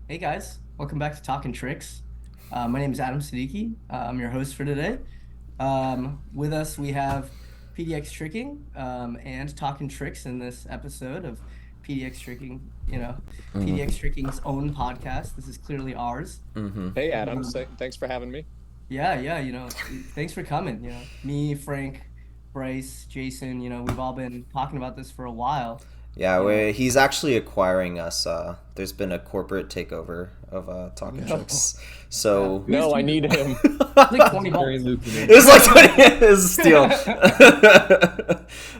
Hey guys, welcome back to Talkin Tricks. My name is Adam Siddiqui. I'm your host for today. With us, we have PDX Tricking and Talkin Tricks in this episode of PDX Tricking, PDX Tricking's own podcast. This is clearly ours. Hey Adam, Um, thanks for having me. yeah, thanks for coming. Me, Frank, Bryce, Jason, we've all been talking about this for a while. Yeah, You know, he's actually acquiring us. There's been a corporate takeover of Talking No, Tricks. yeah, So who's no, I keeping need him. it's like It's 20 very bucks. lucrative. it's like 20 is a steal.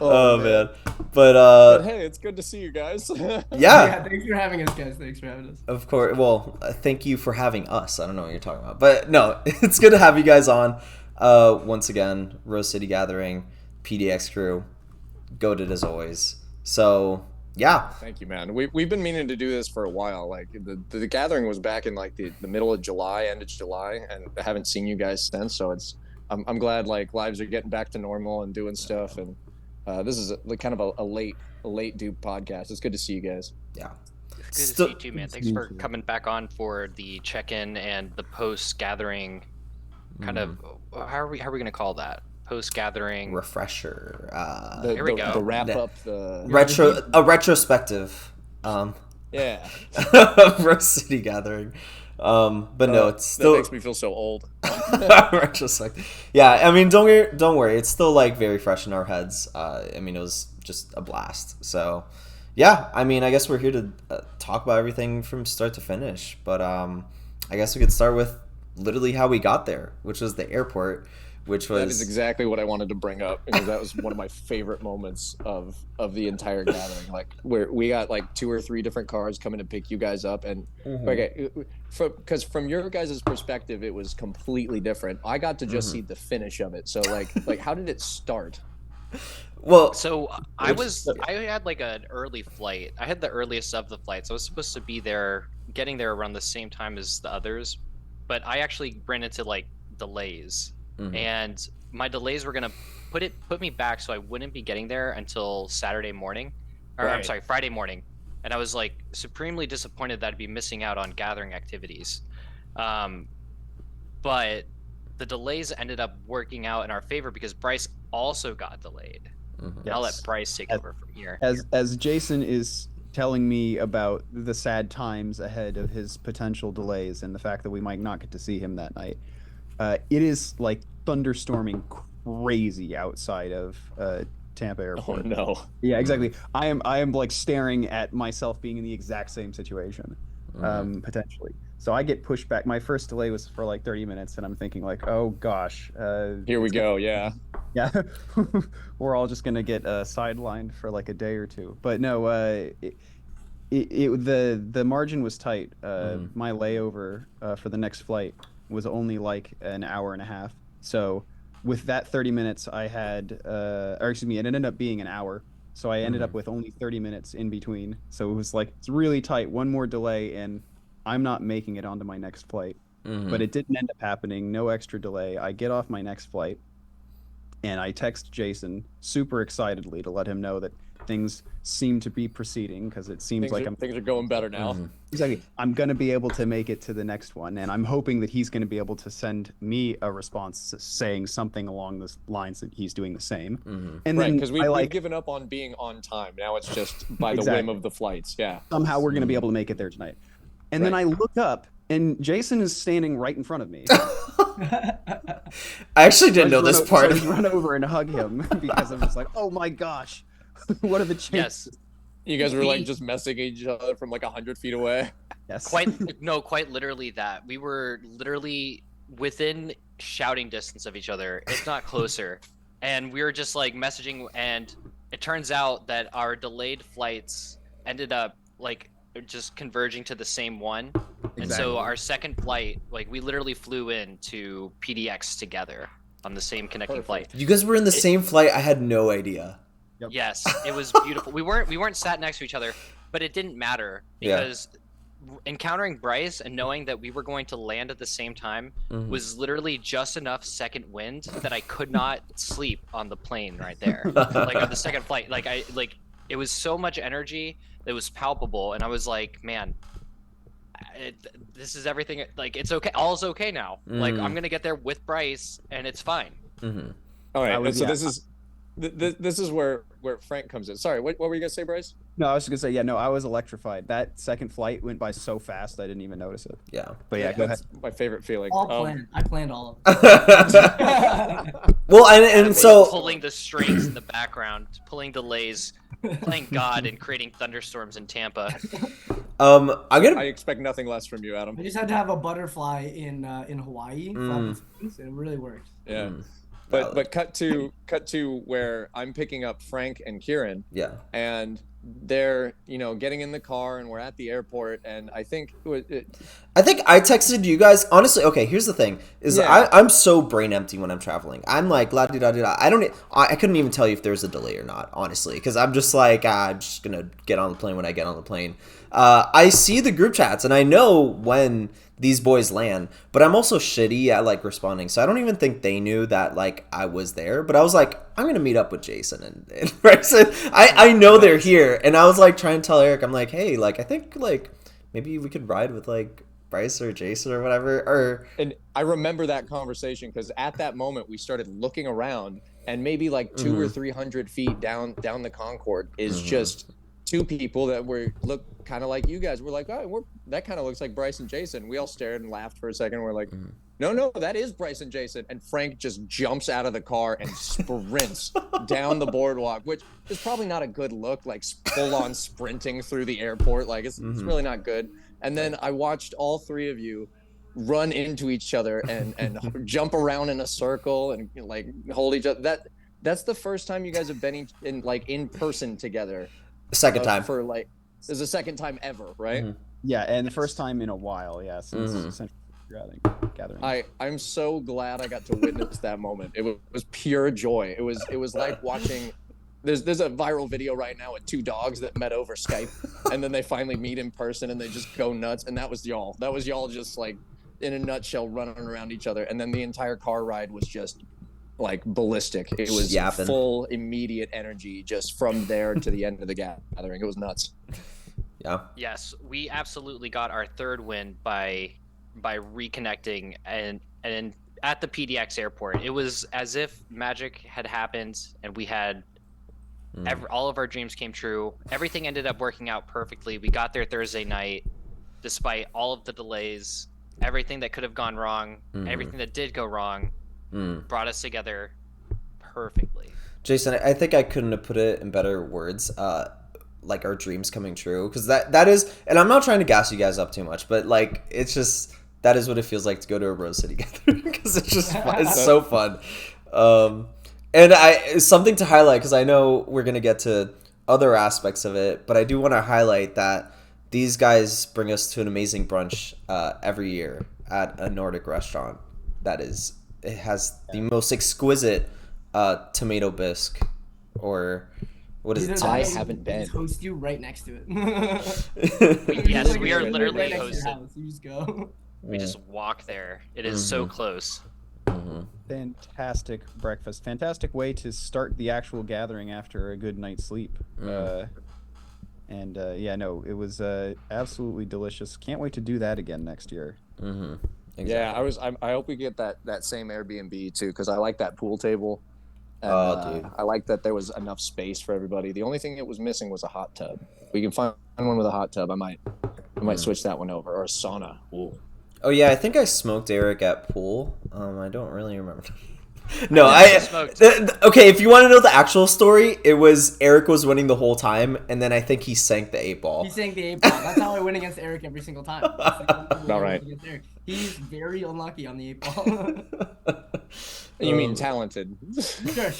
Oh Oh man, man. But but hey, it's good to see you guys. yeah, Yeah, thanks for having us, guys. Thanks for having us. of course. Well, thank you for having us. I don't know what you're talking about. But no, it's good to have you guys on. Once again, Rose City Gathering, PDX crew, goated as always. So, yeah. Thank you, man. We've been meaning to do this for a while. Like the gathering was back in like the middle of July, end of July, and I haven't seen you guys since. So I'm glad like lives are getting back to normal and doing stuff. And this is like kind of a late due podcast. It's good to see you guys. Yeah. It's good to see Still, you too, man. Good to Thanks see you for too. coming back on for the check-in and the post-gathering kind of. How are we gonna call that? Post-gathering. refresher. The, Here we the, go. the wrap Yeah. up. The Retrospective. Um, yeah. Rose City Gathering. But no, it's That still makes me feel so old. retrospective. Yeah, I mean, don't worry. It's still like very fresh in our heads. I mean, it was just a blast. So, yeah, I mean, I guess we're here to talk about everything from start to finish. But I guess we could start with literally how we got there, which was the airport, which That is was exactly what I wanted to bring up because that was one of my favorite moments of the entire gathering. Like where we got like two or three different cars coming to pick you guys up, and okay, because from your guys' perspective, it was completely different. I got to just see the finish of it. So like how did it start? well, So I had like an early flight. I had the earliest of the flights. I was supposed to be there, getting there around the same time as the others, but I actually ran into like delays, and my delays were gonna put me back, so I wouldn't be getting there until Saturday morning, or I'm Right. sorry, Friday morning, and I was like supremely disappointed that I'd be missing out on gathering activities, um, but the delays ended up working out in our favor because Bryce also got delayed. And I'll let Yes. Bryce take As- over from here. As Jason is telling me about the sad times ahead of his potential delays and the fact that we might not get to see him that night, it is like thunderstorming crazy outside of Tampa Oh Airport. no. Yeah, exactly. I am like staring at myself being in the exact same situation, potentially. So I get pushed back. My first delay was for like 30 minutes, and I'm thinking like, oh gosh, Here we it's gonna go. Yeah. yeah, we're all just gonna get sidelined for like a day or two. But no, the margin was tight. My layover for the next flight was only like an hour and a half. So with that 30 minutes, I had, or excuse me, it ended up being an hour. So I ended up with only 30 minutes in between. So it was like it's really tight. One more delay, and I'm not making it onto my next flight. But it didn't end up happening. No extra delay. I get off my next flight and I text Jason super excitedly to let him know that things seem to be proceeding because it seems like I'm Things are going better now. exactly I'm gonna be able to make it to the next one, and I'm hoping that he's gonna be able to send me a response saying something along the lines that he's doing the same. And Right, then because I we've like given up on being on time. Now it's just by the Exactly. whim of the flights. Yeah. somehow we're gonna be able to make it there tonight. And then I Right. look up, and Jason is standing right in front of me. I actually didn't know this part. So I just run over and hug him because I'm just like, oh my gosh, what are the chances? Yes, You guys were like We- just messing each other from like 100 feet away. Yes. quite literally that. We were literally within shouting distance of each other, if not closer. And we were just like messaging, and it turns out that our delayed flights ended up like just converging to the same one. And Exactly. so our second flight, like we literally flew in to PDX together on the same connecting flight. You guys were in the same flight. I had no idea. Yep. Yes, it was beautiful. We weren't sat next to each other, but it didn't matter Yeah. because encountering Bryce and knowing that we were going to land at the same time was literally just enough second wind that I could not sleep on the plane right there. Like on the second flight, it was so much energy that was palpable, and I was like, man, this is everything. Like, it's okay. All's okay now. Like, I'm gonna get there with Bryce, and it's fine. All right. So this is where Frank comes in. Sorry, what were you gonna say, Bryce? No, I was just gonna say, yeah, no, I was electrified. That second flight went by so fast, I didn't even notice it. Yeah. But yeah, go ahead. That's my favorite feeling. All planned. I planned all of it. Well, and so pulling the strings in the background, pulling delays, playing God, and creating thunderstorms in Tampa. I expect nothing less from you, Adam. I just had to have a butterfly in Hawaii, and it really worked. Yeah. But cut to where I'm picking up Frank and Kieran. Yeah. And they're getting in the car, and we're at the airport, and I think I texted you guys. Honestly, okay, here's the thing: I'm so brain empty when I'm traveling. I'm like la di da di da. I couldn't even tell you if there's a delay or not, honestly, because I'm just like I'm just gonna get on the plane when I get on the plane. I see the group chats, and I know when these boys land, but I'm also shitty at like responding, so I don't even think they knew that like I was there. But I was like, I'm gonna meet up with Jason and Bryson. I know they're here, and I was like trying to tell Eric, I'm like, hey, like I think like maybe we could ride with like Bryce or Jason or whatever. And I remember that conversation because at that moment we started looking around, and maybe like 200 or 300 feet down the Concorde is just two people that look kind of like you guys. We're like, oh, that kind of looks like Bryce and Jason. We all stared and laughed for a second. We're like, no, that is Bryce and Jason. And Frank just jumps out of the car and sprints down the boardwalk, which is probably not a good look, like full on sprinting through the airport. Like it's really not good. And then I watched all three of you run into each other and jump around in a circle and like hold each other. That's the first time you guys have been in person together. Second time. This is the second time ever, right? Yeah, and the first time in a while, yeah, since essentially gathering. I'm so glad I got to witness that moment. It was pure joy. It was like watching. There's a viral video right now with two dogs that met over Skype, and then they finally meet in person and they just go nuts. And that was y'all. That was y'all just like in a nutshell running around each other. And then the entire car ride was just like ballistic. It was yapping. Full immediate energy just from there to the end of the gathering. It was nuts. Yeah. Yes, we absolutely got our third win by reconnecting and at the PDX airport. It was as if magic had happened and we had all of our dreams came true. Everything ended up working out perfectly. We got there Thursday night despite all of the delays, everything that could have gone wrong, everything that did go wrong. Brought us together perfectly. Jason, I think I couldn't have put it in better words. Like our dreams coming true, because that is, and I'm not trying to gas you guys up too much, but like it's just that is what it feels like to go to a Rose City gathering because it's just it's so fun. And something to highlight because I know we're gonna get to other aspects of it, but I do want to highlight that these guys bring us to an amazing brunch every year at a Nordic restaurant. It has the most exquisite tomato bisque, or what is it? I haven't been. Host you right next to it. Yes, we are literally right hosted. You just go. We just walk there. It is so close. Fantastic breakfast. Fantastic way to start the actual gathering after a good night's sleep. It was absolutely delicious. Can't wait to do that again next year. Exactly. Yeah, I hope we get that same Airbnb too, because I like that pool table. And, dude. I like that there was enough space for everybody. The only thing it was missing was a hot tub. We can find one with a hot tub. I might switch that one over, or a sauna. Ooh. Oh yeah, I think I smoked Eric at pool. I don't really remember. Okay, if you want to know the actual story, it was Eric was winning the whole time, and then I think he sank the 8-ball. He sank the 8-ball. That's how I win against Eric every single time. All right. He's very unlucky on the 8-ball. You mean talented? Sure.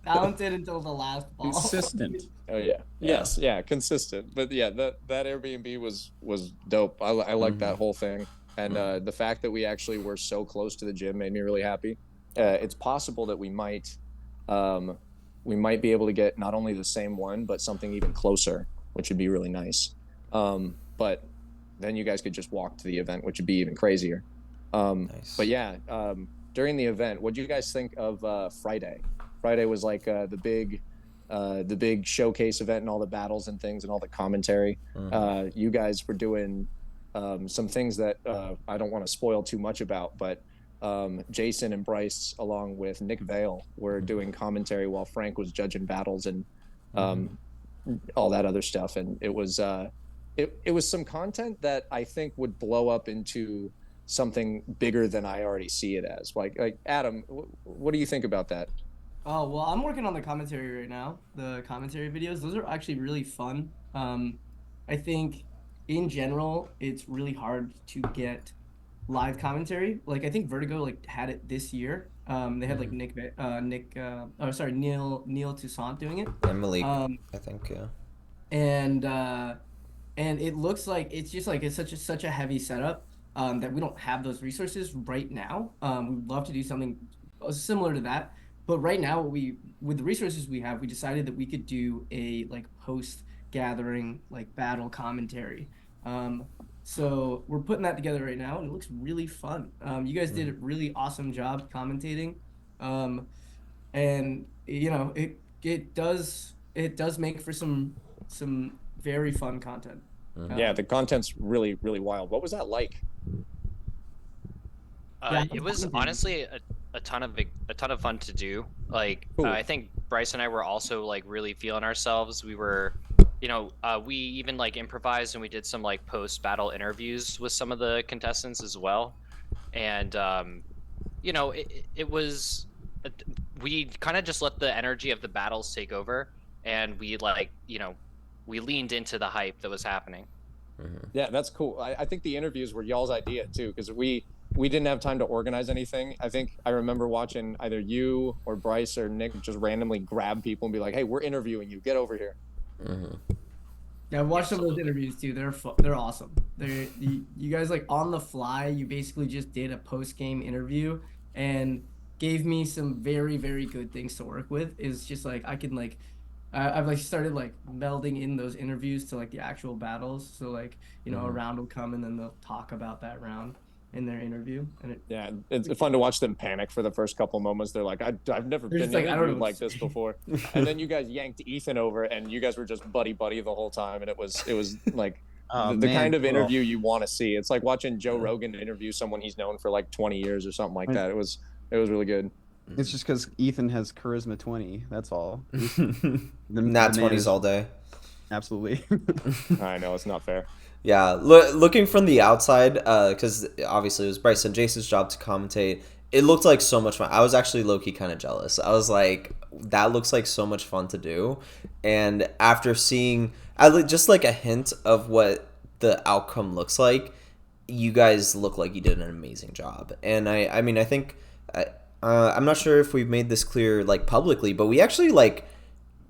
Talented until the last ball. Consistent. Oh yeah. Yes. Yeah. Consistent. But yeah, that Airbnb was dope. I like that whole thing, and the fact that we actually were so close to the gym made me really happy. It's possible that we might be able to get not only the same one but something even closer, which would be really nice. But then you guys could just walk to the event, which would be even crazier. Nice. But yeah, during the event, what do you guys think of Friday? Friday was like the big showcase event and all the battles and things and all the commentary. You guys were doing some things that I don't want to spoil too much about, but Jason and Bryce, along with Nick Vale, were doing commentary while Frank was judging battles and all that other stuff. And it was some content that I think would blow up into something bigger than I already see it as. Like Adam, what do you think about that? Oh, well, I'm working on the commentary right now. The commentary videos, those are actually really fun. I think in general, it's really hard to get live commentary. Like I think Vertigo like had it this year. They had like Neil Toussaint doing it. And Malik, I think, yeah. And it looks like it's just like it's such a heavy setup that we don't have those resources right now. We'd love to do something similar to that, but right now with the resources we have, we decided that we could do a like post gathering like battle commentary. So we're putting that together right now, and it looks really fun. You guys did a really awesome job commentating, and you know it does make for some very fun content. Yeah, the content's really wild. What was that like? It was honestly a ton of fun to do. Like I think Bryce and I were also like really feeling ourselves. We were, we even like improvised and we did some like post battle interviews with some of the contestants as well. And it was we kind of just let the energy of the battles take over, and we we leaned into the hype that was happening. Yeah, that's cool. I think the interviews were y'all's idea too, because we didn't have time to organize anything. I think I remember watching either you or Bryce or Nick just randomly grab people and be like, "Hey, we're interviewing you. Get over here." Yeah, I watched some of those interviews too. They're awesome. You guys like on the fly. You basically just did a post game interview and gave me some very very good things to work with. It's just like I can like. I've like started like melding in those interviews to like the actual battles. So like a round will come and then they'll talk about that round in their interview. And it's fun to watch them panic for the first couple moments. They're like, I've never been interviewed like this before. And then you guys yanked Ethan over, and you guys were just buddy the whole time, and it was like the kind of interview you want to see. It's like watching Joe Rogan interview someone he's known for like 20 years or something like that. It was really good. It's just because Ethan has charisma 20. That's all. Not 20s all day. Absolutely. I know, it's not fair. Yeah, looking from the outside, because obviously it was Bryce and Jason's job to commentate. It looked like so much fun. I was actually low-key kind of jealous. I was like, that looks like so much fun to do. And after seeing just like a hint of what the outcome looks like, you guys look like you did an amazing job. And I mean, I think... I'm not sure if we've made this clear like publicly, but we actually like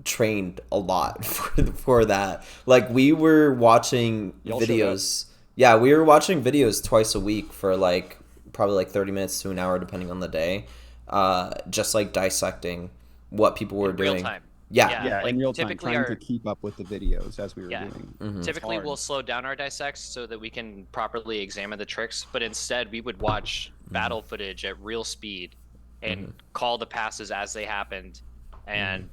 trained a lot for that. Like we were watching videos. Yeah, we were watching videos twice a week for like probably like 30 minutes to an hour depending on the day. Just like dissecting what people were doing. Real time. Yeah, like in real time, typically trying to keep up with the videos as we were doing. Mm-hmm. Typically, we'll slow down our dissects so that we can properly examine the tricks, but instead we would watch battle footage at real speed and call the passes as they happened, and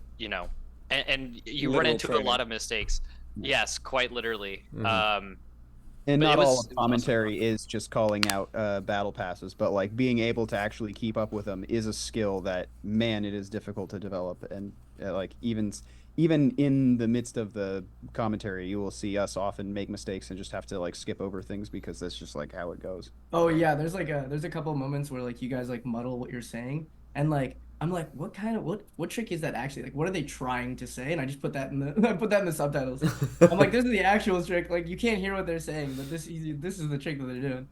and you run into a lot of mistakes. Yes, quite literally. And not all of commentary is just calling out battle passes, but like being able to actually keep up with them is a skill that, man, it is difficult to develop. And like even in the midst of the commentary, you will see us often make mistakes and just have to like skip over things because that's just like how it goes. Oh yeah, there's a couple of moments where like you guys like muddle what you're saying, and like I'm like, what trick is that actually? Like, what are they trying to say? And I just put that in the subtitles. I'm like, this is the actual trick. Like, you can't hear what they're saying, but this is the trick that they're doing.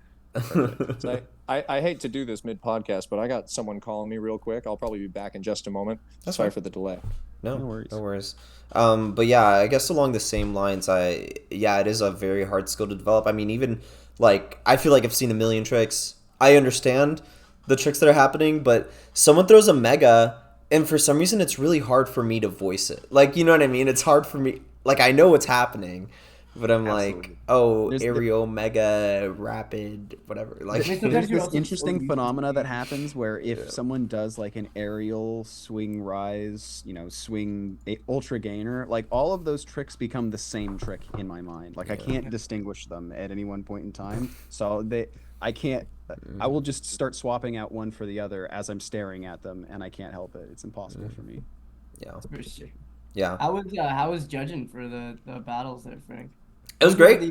So I hate to do this mid podcast, but I got someone calling me real quick. I'll probably be back in just a moment. Sorry for the delay. No worries. But yeah, I guess along the same lines, it is a very hard skill to develop. I mean, even like I feel like I've seen a million tricks. I understand the tricks that are happening, but someone throws a mega, and for some reason, it's really hard for me to voice it. Like, you know what I mean? It's hard for me. Like, I know what's happening, But I'm like, Absolutely. oh, There's- aerial, mega, rapid, whatever. Like, I mean, sometimes There's you're this also so interesting used to phenomena that seeing- happens where if Yeah. someone does like an aerial swing rise, swing ultra gainer, like all of those tricks become the same trick in my mind. Like I can't distinguish them at any one point in time. So I can't. I will just start swapping out one for the other as I'm staring at them, and I can't help it. It's impossible for me. yeah, For sure. yeah. How was judging for the battles there, Frank? It was great.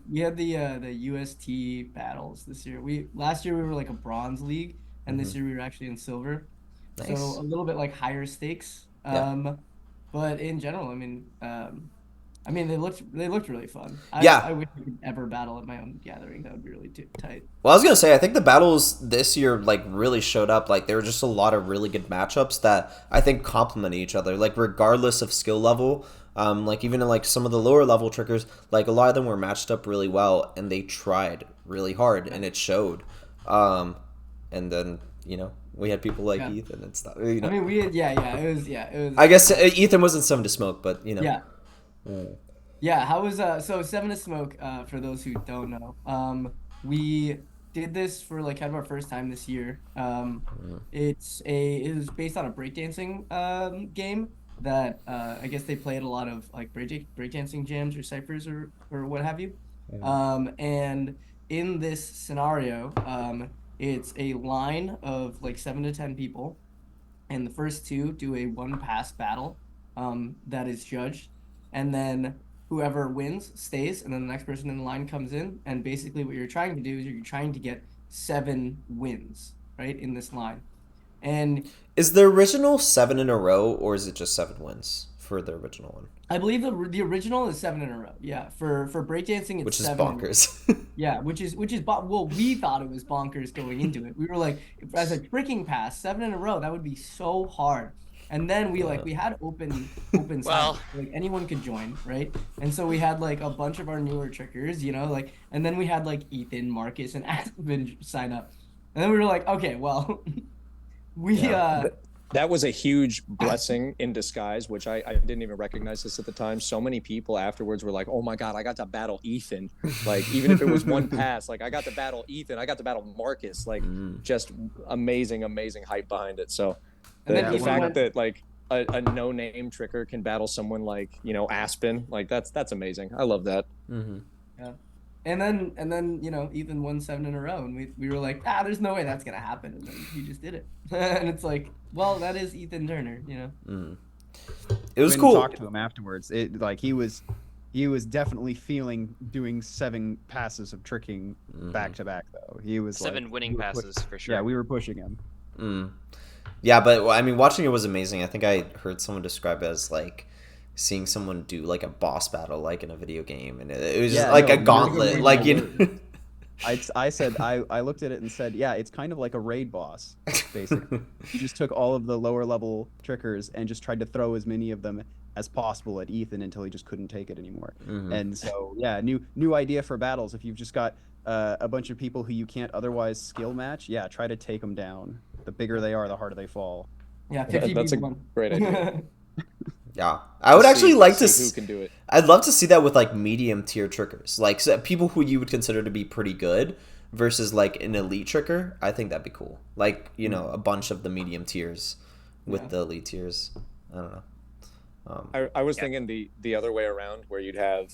We had the UST battles this year. Last year we were like a bronze league, and this year we were actually in silver. Nice. So a little bit like higher stakes. Yeah. But in general, I mean they looked really fun. Yeah. I wish we could ever battle at my own gathering. That would be really tight. Well, I was gonna say, I think the battles this year like really showed up. Like there were just a lot of really good matchups that I think complement each other. Like regardless of skill level, like even in like some of the lower level trickers, like a lot of them were matched up really well, and they tried really hard, and it showed. And then we had people like Ethan and stuff. I mean, we had it was. I guess Ethan wasn't Seven to Smoke, but Yeah. Yeah, how was so Seven to Smoke, for those who don't know. We did this for like kind of our first time this year. It was based on a breakdancing game that I guess they played a lot of like breakdancing jams or ciphers or what have you. And in this scenario, it's a line of like 7 to 10 people, and the first two do a one pass battle that is judged, and then whoever wins stays, and then the next person in the line comes in, and basically what you're trying to do is you're trying to get 7 wins, right, in this line. And is the original 7 in a row, or is it just 7 wins for the original one? I believe the original is 7 in a row. Yeah, for breakdancing it's which is 7 bonkers. Yeah, which is well, we thought it was bonkers going into it. We were like, as a tricking pass, 7 in a row, that would be so hard. And then we had open Well, sides, like anyone could join, right? And so we had like a bunch of our newer trickers, and then we had like Ethan, Marcus, and Adam sign up. And then we were like, okay, well, that was a huge blessing in disguise, which I didn't even recognize this at the time. So many people afterwards were like, oh my God, I got to battle Ethan. Like, even if it was one pass, like I got to battle Ethan, I got to battle Marcus, like just amazing hype behind it. So the fact that like a no-name tricker can battle someone like, Aspen, like that's amazing. I love that. Yeah. And then Ethan won 7 in a row, and we were like, there's no way that's gonna happen, and then he just did it. And it's like, well, that is Ethan Turner, It was When cool. Talked to him afterwards. It like he was definitely feeling doing 7 passes of tricking back to back though. He was 7 winning passes for sure. Yeah, we were pushing him. Yeah, but I mean, watching it was amazing. I think I heard someone describe it as like seeing someone do like a boss battle, like in a video game, and it was just like a gauntlet, like I said I looked at it and said, yeah, it's kind of like a raid boss, basically. You just took all of the lower level trickers and just tried to throw as many of them as possible at Ethan until he just couldn't take it anymore. And so yeah, new idea for battles. If you've just got a bunch of people who you can't otherwise skill match, yeah, try to take them down. The bigger they are, the harder they fall. Yeah, 50 That's a great idea. Yeah, I would actually like to see who can do it. I'd love to see that with like medium tier trickers, like people who you would consider to be pretty good versus like an elite tricker. I think that'd be cool. Like a bunch of the medium tiers with the elite tiers. I don't know. I was thinking the other way around, where you'd have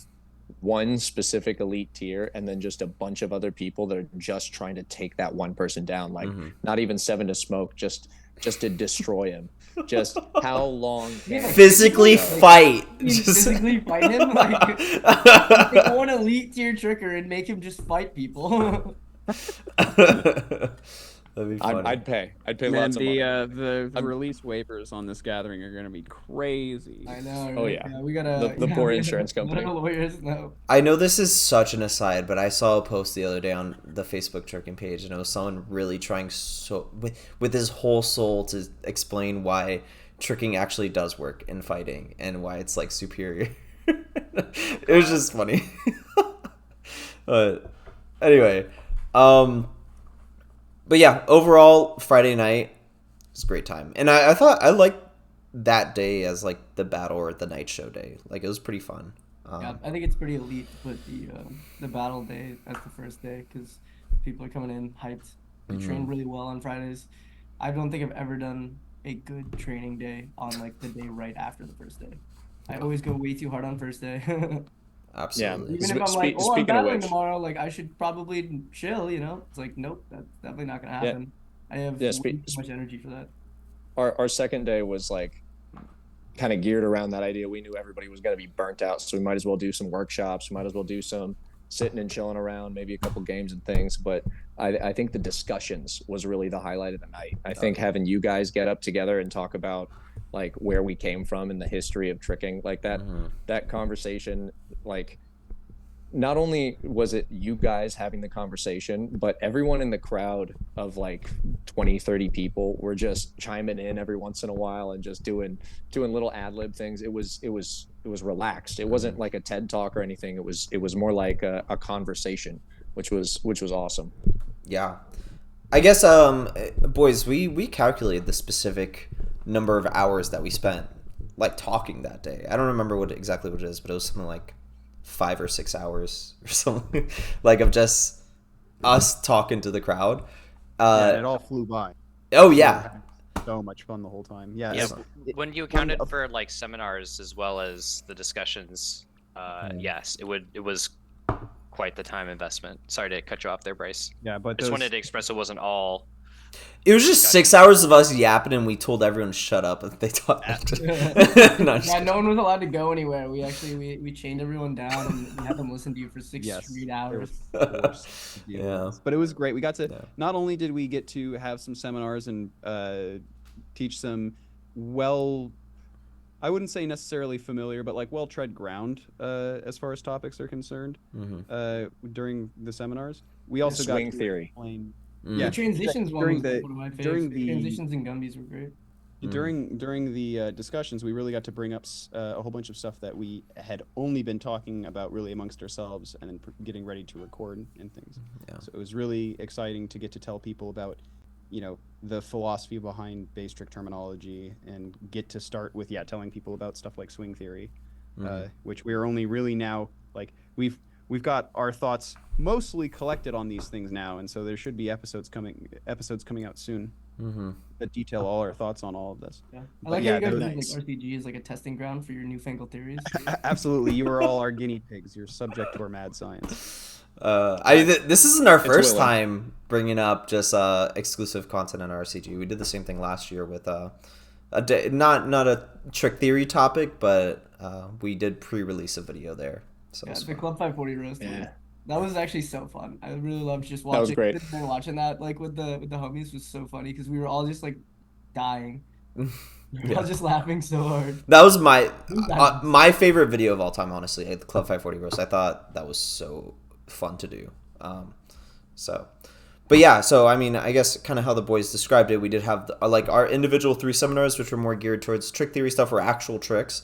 one specific elite tier and then just a bunch of other people that are just trying to take that one person down, like not even 7 to Smoke, just to destroy him. Just how long physically fight. Physically fight him? Like, take one elite tier tricker and make him just fight people. That'd be funny. I'd pay Man, lots of money. the release waivers on this gathering are gonna be crazy. I know. Oh, yeah. We gotta The poor insurance company. Lawyers know. I know this is such an aside, but I saw a post the other day on the Facebook tricking page, and it was someone really trying with his whole soul to explain why tricking actually does work in fighting and why it's like superior. It was just funny. But anyway, but yeah, overall Friday night was a great time, and I thought I liked that day as like the battle or the night show day. Like it was pretty fun. Yeah, I think it's pretty elite to put the battle day as the first day because people are coming in hyped. They train really well on Fridays. I don't think I've ever done a good training day on like the day right after the first day. I always go way too hard on first day. Absolutely. Even if I'm like, oh, I'm Speaking of battling which, tomorrow, like I should probably chill, you know? It's like, nope, that's definitely not gonna happen. I have yeah, way too much energy for that. our second day was like kind of geared around that idea. We knew everybody was going to be burnt out, so we might as well do some workshops. We might as well do some sitting and chilling around, maybe a couple games and things. But I think the discussions was really the highlight of the night. I think having you guys get up together and talk about like where we came from and the history of tricking, like that conversation, like not only was it you guys having the conversation, but everyone in the crowd of like 20, 30 people were just chiming in every once in a while and just doing little ad lib things. It was relaxed. It wasn't like a TED talk or anything. It was more like a conversation, which was awesome. Yeah. I guess, boys, we calculated the specific number of hours that we spent like talking that day. I don't remember exactly what it is, but it was something like 5 or 6 hours or something like of just us talking to the crowd. It all flew by. Oh yeah, so much fun the whole time. Yeah, when you accounted for like seminars as well as the discussions, yes, it was quite the time investment. Sorry to cut you off there, Bryce. Yeah, but I just wanted to express it wasn't all. It was just 6 hours of us yapping, and we told everyone to shut up, and they talked. No one was allowed to go anywhere. We actually we chained everyone down and we had them listen to you for 6 straight hours. Yeah, but it was great. We got to not only did we get to have some seminars and teach some I wouldn't say necessarily familiar, but like well-tread ground as far as topics are concerned during the seminars. We also got swing theory. Explain, the transitions one was one of my favorites. the Transitions and Gumbies were great. During the discussions, we really got to bring up a whole bunch of stuff that we had only been talking about really amongst ourselves and then getting ready to record and things. Yeah. So it was really exciting to get to tell people about, the philosophy behind base trick terminology and get to start with, telling people about stuff like swing theory, which we are only really now, like, we've got our thoughts mostly collected on these things now, and so there should be episodes coming out soon that detail all our thoughts on all of this. Yeah, I like how you guys use like RCG as like a testing ground for your newfangled theories. Absolutely, you are all our guinea pigs. You're subject to our mad science. This isn't our first time bringing up just exclusive content on RCG. We did the same thing last year with not a trick theory topic, but we did pre-release a video there. So the Club 540 roast. Yeah. That was actually so fun. I really loved just watching. That was great. Watching that like with the homies was so funny because we were all just like dying. We were all just laughing so hard. That was my favorite video of all time, honestly. The Club 540 roast. I thought that was so fun to do. So I mean, I guess kind of how the boys described it. We did have our individual 3 seminars, which were more geared towards trick theory stuff or actual tricks.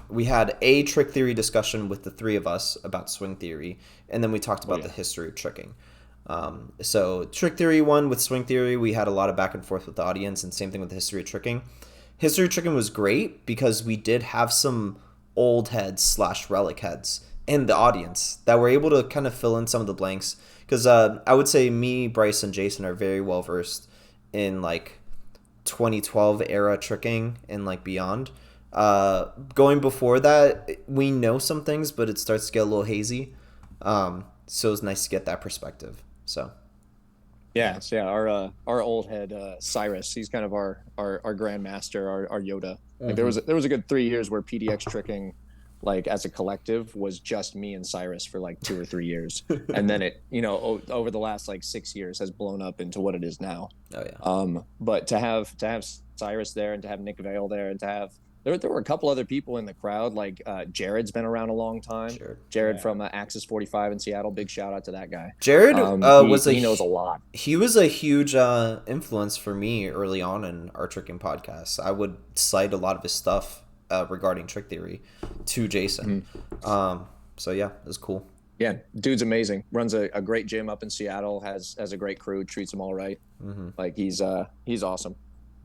We had a trick theory discussion with the 3 of us about swing theory, and then we talked about the history of tricking. So trick theory 1 with swing theory, we had a lot of back and forth with the audience, and same thing with the history of tricking. History of tricking was great because we did have some old heads / relic heads in the audience that were able to kind of fill in some of the blanks. Because I would say me, Bryce, and Jason are very well versed in like 2012 era tricking and like beyond. Going before that, we know some things, but it starts to get a little hazy. So it's nice to get that perspective. So our old head Cyrus, he's kind of our grandmaster, our Yoda. Like there was a good 3 years where PDX tricking, like as a collective, was just me and Cyrus for like 2 or 3 years, and then it over the last like 6 years has blown up into what it is now. Oh yeah. But to have Cyrus there and to have Nick Vale there and to have there were a couple other people in the crowd, like Jared's been around a long time. Sure. Jared from Axis 45 in Seattle. Big shout out to that guy. Jared he knows a lot. He was a huge influence for me early on in our tricking podcast. I would cite a lot of his stuff regarding trick theory to Jason. So yeah, it was cool. Yeah, dude's amazing. Runs a great gym up in Seattle. Has a great crew. Treats them all right. Like he's awesome.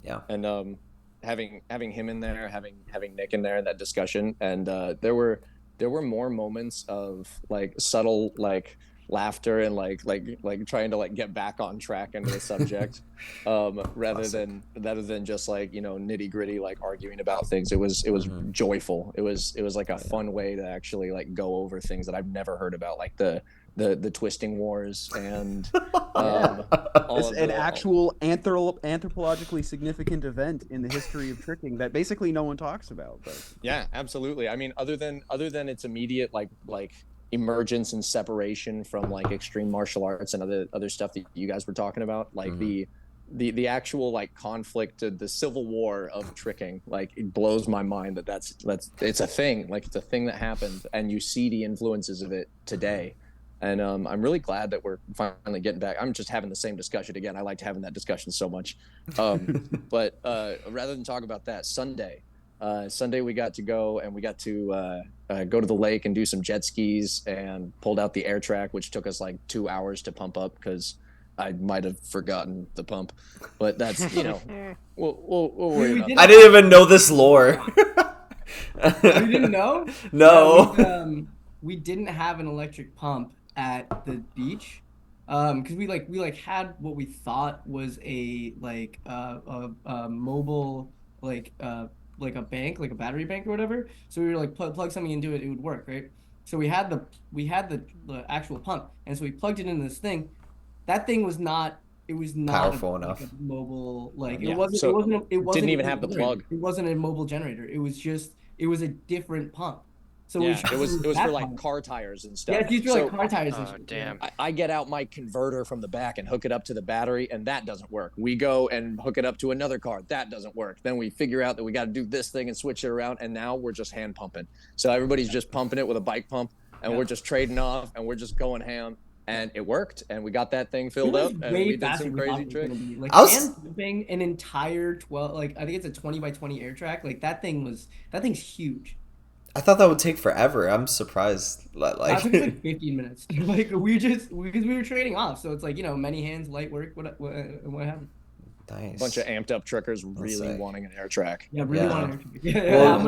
Yeah. And having him in there, having Nick in there in that discussion, and there were there were more moments of like subtle like laughter and like trying to like get back on track into the subject, rather than just like, you know, nitty gritty like arguing about things. It was joyful. It was like a fun way to actually like go over things that I've never heard about, like the twisting wars and It's an actual anthropologically significant event in the history of tricking that basically no one talks about. But yeah, absolutely. I mean, other than its immediate like emergence and separation from like extreme martial arts and other stuff that you guys were talking about, like the actual like conflict, the civil war of tricking, like it blows my mind that's it's a thing, like it's a thing that happened, and you see the influences of it today. And I'm really glad that we're finally getting back. I'm just having the same discussion again. I liked having that discussion so much. But rather than talk about that, Sunday we got to go, and we got to go to the lake and do some jet skis, and pulled out the air track, which took us like 2 hours to pump up because I might have forgotten the pump. But that's, you know, we'll worry about that. I didn't even know this lore. You didn't know? No. Yeah, we didn't have an electric pump at the beach, because we had what we thought was a mobile like a bank, like a battery bank or whatever. So we were like plug something into it, it would work, right? So we had the actual pump, and so we plugged it into this thing. That thing was not powerful enough. Like a mobile, like Yeah. it wasn't Didn't even have the plug. It wasn't a mobile generator. It was a different pump. So yeah, it was for like pump. car tires and stuff. Yeah, these were like car tires and Oh, shit. damn. I get out my converter from the back and hook it up to the battery, and that doesn't work. We go and hook it up to another car. That doesn't work. Then we figure out that we got to do this thing and switch it around, and now we're just hand pumping. So everybody's just pumping it with a bike pump, and we're just trading off, and we're just going ham. And it worked, and we got that thing filled up, and we did some crazy tricks. Like hand pumping an entire 12, like I think it's a 20 by 20 air track. Like that thing's huge. I thought that would take forever. I'm surprised. That took like 15 minutes. Like because we were trading off, so it's like, you know, many hands, light work. What happened? Nice. A bunch of amped up truckers really wanting an air track. Yeah, really wanting an air track. Well,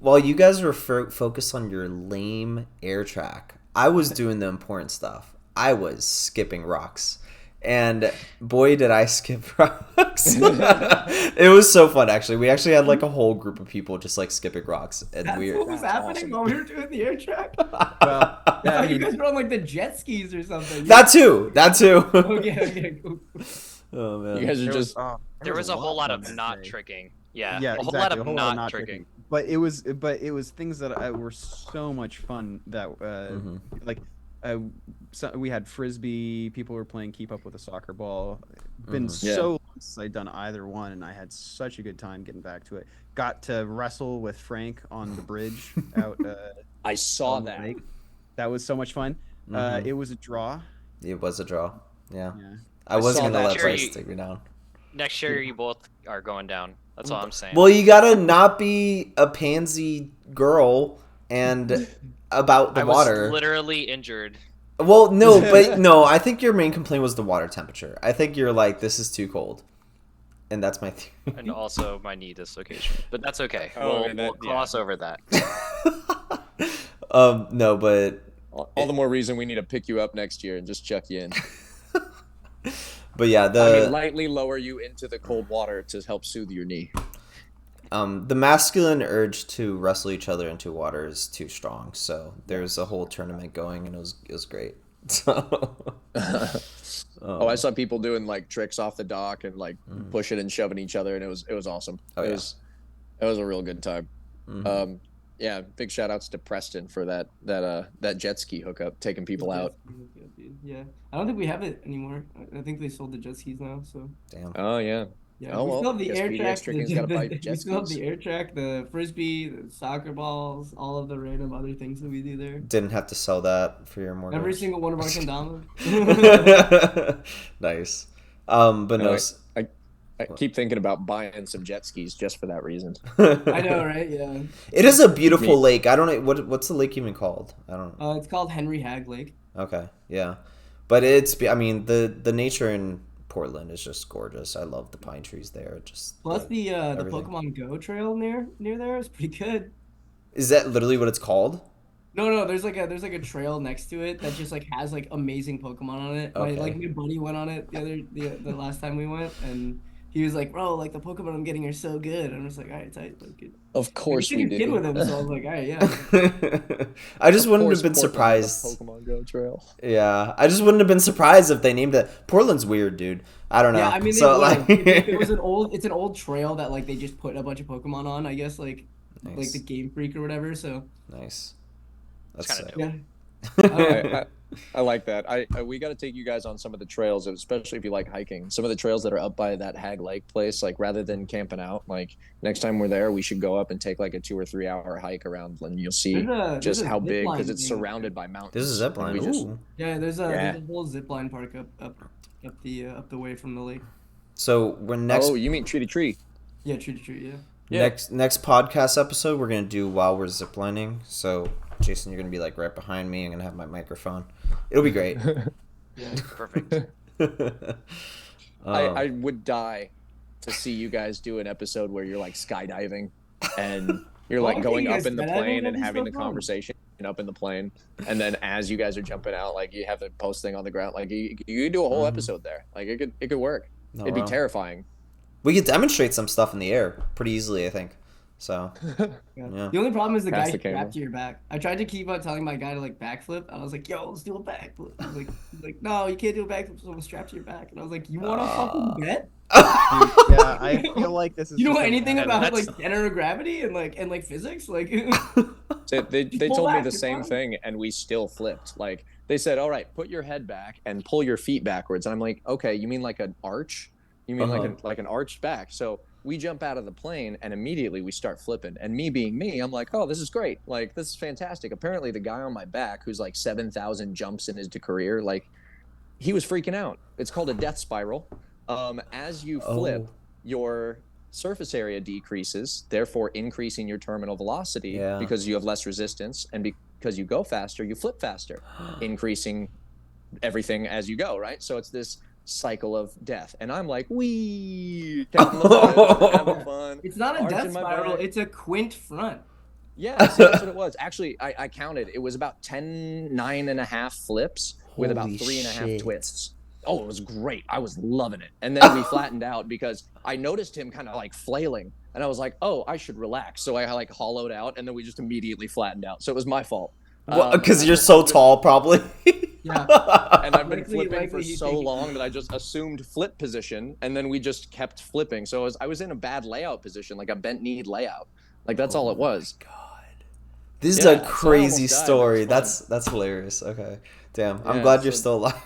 while you guys were focused on your lame air track, I was doing the important stuff. I was skipping rocks. And boy, did I skip rocks. It was so fun, actually. We actually had like a whole group of people just like skipping rocks. And That's what was happening while we were doing the air track. well, yeah, you guys were on like the jet skis or something. That too. Okay, cool. Oh man. You guys are just. There was a whole lot of not tricking. Yeah, a whole exactly. lot of A whole lot of not tricking. But it was things that were so much fun that so we had frisbee. People were playing keep up with a soccer ball. Been so long since I'd done either one, and I had such a good time getting back to it. Got to wrestle with Frank on the bridge out. I saw that. Lake. That was so much fun. It was a draw. It was a draw. Yeah. Yeah. I wasn't gonna let that. Bryce take me down. Next year, you both are going down. That's all I'm saying. Well, you gotta not be a pansy girl and about the water. I was literally injured. Well, no, but no, I think your main complaint was the water temperature. I think you're like, this is too cold. And that's my theory. And also my knee dislocation. But that's okay. Oh, we'll gloss over that. No, but all the more reason we need to pick you up next year and just chuck you in. But yeah, I mean, lightly lower you into the cold water to help soothe your knee. The masculine urge to wrestle each other into water is too strong. So there's a whole tournament going, and it was great. So, I saw people doing like tricks off the dock and like pushing and shoving each other, and it was awesome. It was a real good time. Yeah, big shout outs to Preston for that jet ski hookup, taking people out. Yeah, I don't think we have it anymore. I think they sold the jet skis now. So. Damn. Oh yeah. Yeah, oh, we well, still have the air track. We still have the air track, the frisbee, the soccer balls, all of the random other things that we do there. Didn't have to sell that for your mortgage. Every single one of our kendamas. Nice. But no. I keep thinking about buying some jet skis just for that reason. I know, right? Yeah. It is a beautiful lake. I don't know what's the lake even called. I don't know. It's called Henry Hagg Lake. Okay, yeah, but the nature in Portland is just gorgeous. I love the pine trees there. Just plus the Pokemon Go trail near there is pretty good. Is that literally what it's called? No, there's like a trail next to it that just like has like amazing Pokemon on it. Okay. My buddy went on it the last time we went, and he was like, bro, like the Pokemon I'm getting are so good. And I'm just like, all right, tight, like good. Of course He we took a kid do. with him, so I was like, all right, yeah. I just Of wouldn't course have been Portland has a surprised. Pokemon Go trail. Yeah, I just wouldn't have been surprised if they named it. Portland's weird, dude. I don't know. Yeah, I mean, so like, like, it was it's an old trail that like they just put a bunch of Pokemon on, I guess, like Nice. the Game Freak or whatever. So Nice. It's That's kind of sick. yeah. I like that. We got to take you guys on some of the trails, especially if you like hiking. Some of the trails that are up by that Hag Lake place, like rather than camping out, like next time we're there, we should go up and take like a 2 or 3 hour hike around, and you'll see There's just a how zip big line because it's thing. surrounded by mountains. This is a zip And line. we just- Ooh. Yeah, there's Yeah. a whole zip line park up the way from the lake. So when next Oh, you mean Tree to Tree? Yeah, tree to tree. Yeah. Yeah. next podcast episode we're gonna do while we're ziplining. So Jason, you're gonna be like right behind me. I'm gonna have my microphone. It'll be great. Yeah. perfect. I would die to see you guys do an episode where you're like skydiving and you're like Oh, going you up guys in the skydiving? plane That'd and be having so the fun. conversation up in the plane, and then as you guys are jumping out, like you have the post thing on the ground, like you could do a whole episode there. Like it could work. Oh, It'd be wow. terrifying. We could demonstrate some stuff in the air pretty easily, I think. So Yeah. Yeah. The only problem is the Pass guy the camera. strapped to your back. I tried to keep on telling my guy to like backflip. I was like, yo, let's do a backflip. He's like, no, you can't do a backflip, so I'm strapped to your back. And I was like, you want to fucking bet? Yeah, I feel like this is. You know just a- anything Yeah, about that's- like center of gravity and like physics? Like, So they pull told me back, the you're same fine. thing, and we still flipped. Like they said, all right, put your head back and pull your feet backwards. And I'm like, okay, you mean like an arch? You mean like an arched back? So we jump out of the plane and immediately we start flipping. And me being me, I'm like, oh, this is great. Like this is fantastic. Apparently the guy on my back who's like 7,000 jumps in his career, like he was freaking out. It's called a death spiral. As you flip, Oh. your surface area decreases, therefore increasing your terminal velocity Yeah. because you have less resistance, and because you go faster, you flip faster, increasing everything as you go, right? So it's this cycle of death. And I'm like, wee, counting the flips, having fun. it's not a arching death my spiral. back. It's a quint front. Yeah, see, that's what it was. Actually, I counted. It was about 9.5 flips with about Holy 3.5 shit. twists. Oh, it was great. I was loving it. And then we flattened out because I noticed him kind of like flailing. And I was like, oh, I should relax. So I like hollowed out, and then we just immediately flattened out. So it was my fault. Because you're so tall, probably. Yeah. And I've been Likely- flipping for likely he so think- long that I just assumed flip position, and then we just kept flipping. So I was in a bad layout position, like a bent knee layout. Like that's all it was. This is Yeah, a so I crazy almost died, but story. it was fun. That's hilarious. Okay, damn. I'm Yeah, glad you're so- still alive.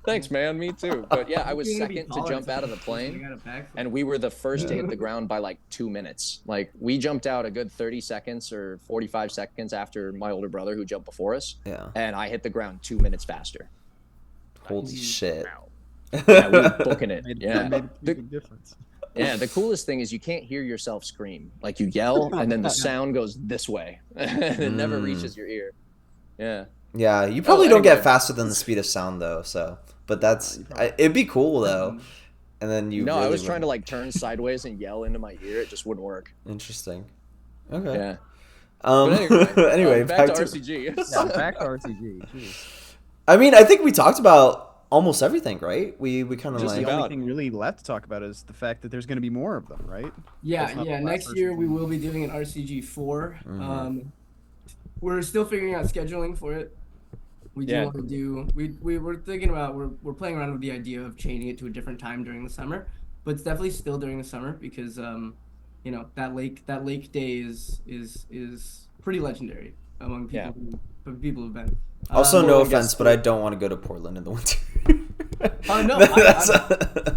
Thanks, man. Me too. But yeah, I was You're gonna be second to taller jump than out of the me, so plane. you got a backflip. And we were the first to hit the ground by like 2 minutes. Like we jumped out a good 30 seconds or 45 seconds after my older brother who jumped before us. Yeah. And I hit the ground 2 minutes faster. Holy shit. Yeah, we were booking it. Made, Yeah. made a The, big difference. yeah. The coolest thing is you can't hear yourself scream. Like you yell and then the sound goes this way. And it never reaches your ear. Yeah. Yeah, you probably don't anyway. get faster than the speed of sound though. So, but that's it'd be cool though. And then you. No, I really was trying to wouldn't. like turn sideways and yell into my ear. It just wouldn't work. Interesting. Okay. Yeah. But But anyway, back to to RCG. Yeah, back to RCG. Jeez. I mean, I think we talked about almost everything, right? We kind of Just like. The only about. thing really left to talk about is the fact that there's going to be more of them, right? Yeah, That's not yeah. the last Next year RCG. we will be doing an RCG 4. We're still figuring out scheduling for it. We do Yeah. want to do. We were thinking about we're playing around with the idea of changing it to a different time during the summer, but it's definitely still during the summer because you know that lake day is pretty legendary among people people who've been. Also, Well, no I guess- offense, but I don't want to go to Portland in the winter. No, That's-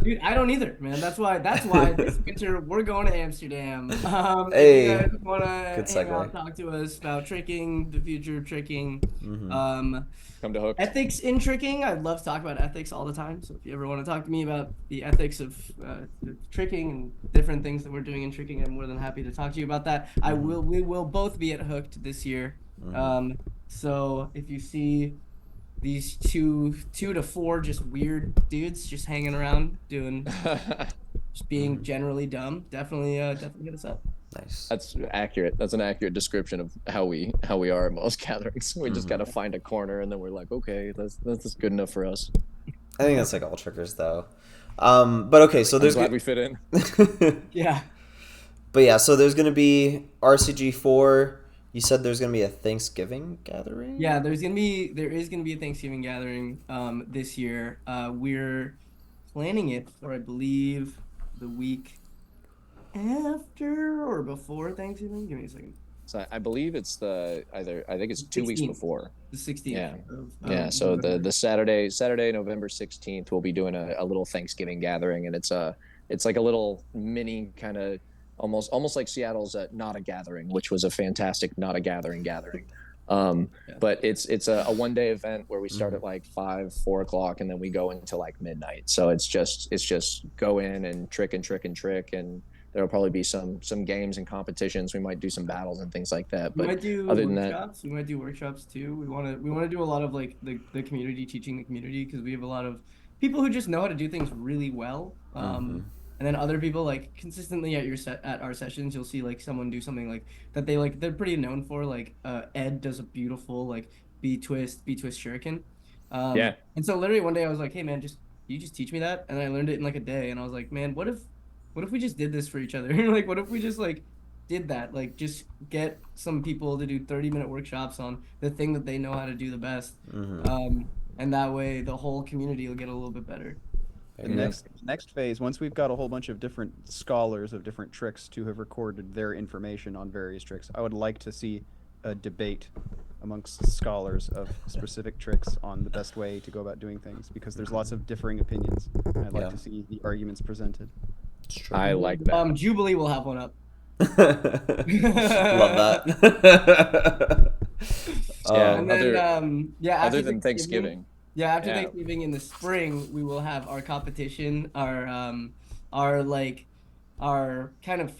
dude, I don't either, man. That's why this winter we're going to Amsterdam. Hey, if you guys want to good hang segue. out, talk to us about tricking, the future of tricking, Come to Hook. ethics in tricking. I'd love to talk about ethics all the time. So if you ever want to talk to me about the ethics of tricking and different things that we're doing in tricking, I'm more than happy to talk to you about that. We will both be at Hooked this year. So if you see these two to four just weird dudes just hanging around doing just being generally dumb, definitely hit us up. Nice. That's accurate. That's an accurate description of how we are at most gatherings. We just gotta find a corner, and then we're like, okay, that's good enough for us. I think that's like all trickers though. But okay, so I'm there's glad we fit in. Yeah. But yeah, so there's gonna be RCG4. You said there's gonna be a Thanksgiving gathering. Yeah, there is gonna be a Thanksgiving gathering this year. We're planning it for, I believe, the week after or before Thanksgiving. Give me a second. So I believe it's I think it's 2 weeks 16th. before. The 16th. Yeah. Yeah. So the Saturday, November 16th, we'll be doing a little Thanksgiving gathering, and it's like a little mini kind of almost like Seattle's Not a Gathering, which was a fantastic Not a Gathering. But it's a 1-day event where we start at like 4 o'clock, and then we go until like midnight. So it's just go in and trick, and there'll probably be some games and competitions. We might do some battles and things like that. But we might do other than workshops. We might do workshops too. We want to do a lot of like the community, teaching the community, because we have a lot of people who just know how to do things really well. And then other people, like, consistently at our sessions, you'll see like someone do something like that they're pretty known for. Like Ed does a beautiful like B twist shuriken. And so literally one day I was like, hey man, you just teach me that, and I learned it in like a day, and I was like, man, what if we just did this for each other? Like, what if we just like did that? Like, just get some people to do 30-minute workshops on the thing that they know how to do the best. And that way the whole community will get a little bit better. The next phase, once we've got a whole bunch of different scholars of different tricks to have recorded their information on various tricks, I would like to see a debate amongst scholars of specific tricks on the best way to go about doing things, because there's lots of differing opinions. I'd like to see the arguments presented. I like that. Jubilee will have one up. Love that. And then other than Thanksgiving. Yeah, after Thanksgiving in the spring, we will have our competition, our kind of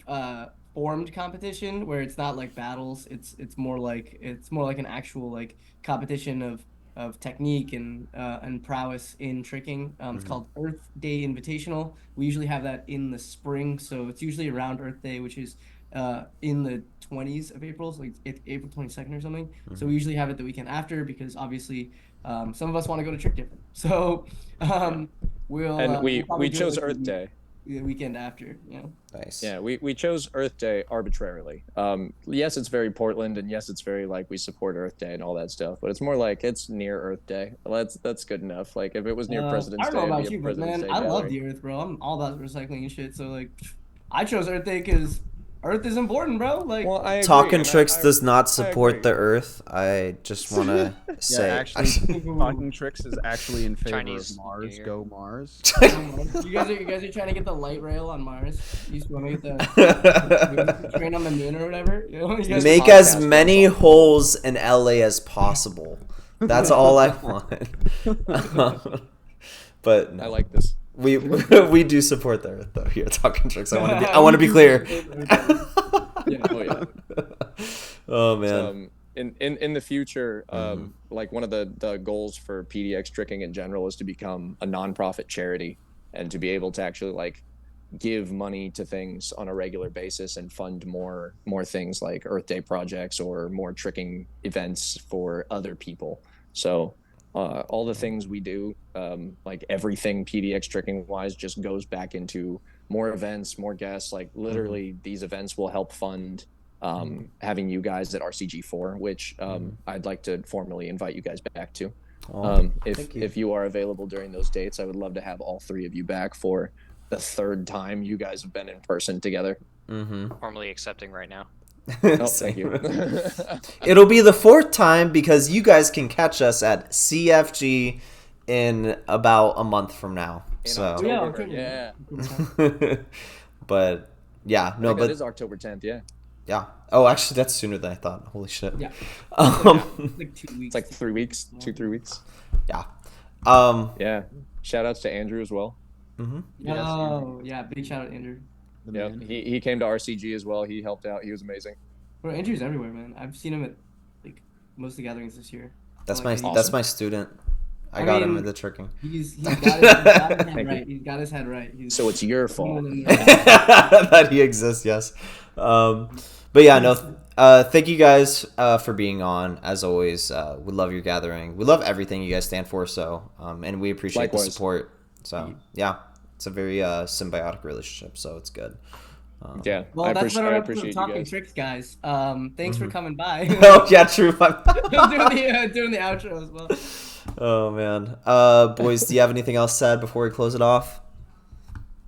formed competition, where it's not like battles. It's more like an actual like competition of technique and prowess in tricking. It's called Earth Day Invitational. We usually have that in the spring, so it's usually around Earth Day, which is in the 20s of April, so like April 22nd or something. So we usually have it the weekend after, because obviously some of us want to go to Trick Different. So we chose Earth Day the weekend after. Nice. Yeah, we chose Earth Day arbitrarily. Yes, it's very Portland, and yes, it's very like we support Earth Day and all that stuff, but it's more like it's near Earth Day. That's good enough. Like if it was near President's Day, I don't know about it'd be you, a but President's man, Day I love gathering. the Earth, bro. I'm all about recycling and shit. So like, I chose Earth Day because Earth is important, bro. Like, Well, I agree, Talkin and Tricks does not I support agree. the Earth. I just want to say. Actually, Talking Tricks is actually in favor Chinese of Mars. New Year. Go Mars. you guys are trying to get the light rail on Mars. You just want to get the train on the moon or whatever. You know? You guys Make podcast as many goes on. holes in LA as possible. That's all I want. But no, I like this. we do support the Earth though here at Talking Tricks. I want to be clear. Oh yeah. Oh man. In the future, like one of the goals for PDX tricking in general is to become a nonprofit charity, and to be able to actually like give money to things on a regular basis and fund more things like Earth Day projects or more tricking events for other people. So all the things we do, like everything PDX tricking wise, just goes back into more events, more guests. Like literally these events will help fund having you guys at RCG4, which I'd like to formally invite you guys back to. If you are available during those dates, I would love to have all three of you back for the third time you guys have been in person together. Formally accepting right now. Oh, thank you. It'll be the fourth time because you guys can catch us at CFG in about a month from now. Yeah. But yeah, no, but it is October 10th. yeah. Oh, actually, that's sooner than I thought. Holy shit. Yeah. Like 2 weeks. It's like 3 weeks, 2-3 weeks. Yeah. Yeah. Shout outs to Andrew as well. Oh yeah, big shout out Andrew. Yeah, he came to RCG as well. He helped out. He was amazing. Bro, Andrew's everywhere, man. I've seen him at like most of the gatherings this year. That's Like, my student. I got him with the tricking. He's got his head right. He's got his head right. So it's your fault that he exists. Yes. But yeah, no. Thank you guys for being on. As always, we love your gathering. We love everything you guys stand for. So, and we appreciate the support. So, yeah, it's a very symbiotic relationship. So it's good. Yeah. Well, that's been our episode of Talking Tricks, guys. Thanks for coming by. Oh yeah, true. I'm doing the outro as well. Oh man, boys, do you have anything else said before we close it off?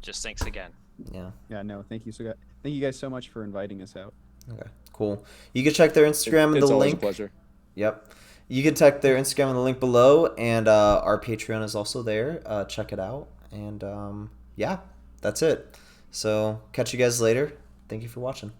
Just thanks again. Yeah. Yeah, no, thank you guys so much for inviting us out. Okay, cool. You can check their Instagram in the it's always link. a pleasure. Yep. You can check their Instagram in the link below, and our Patreon is also there. Check it out. And yeah, that's it. So catch you guys later. Thank you for watching.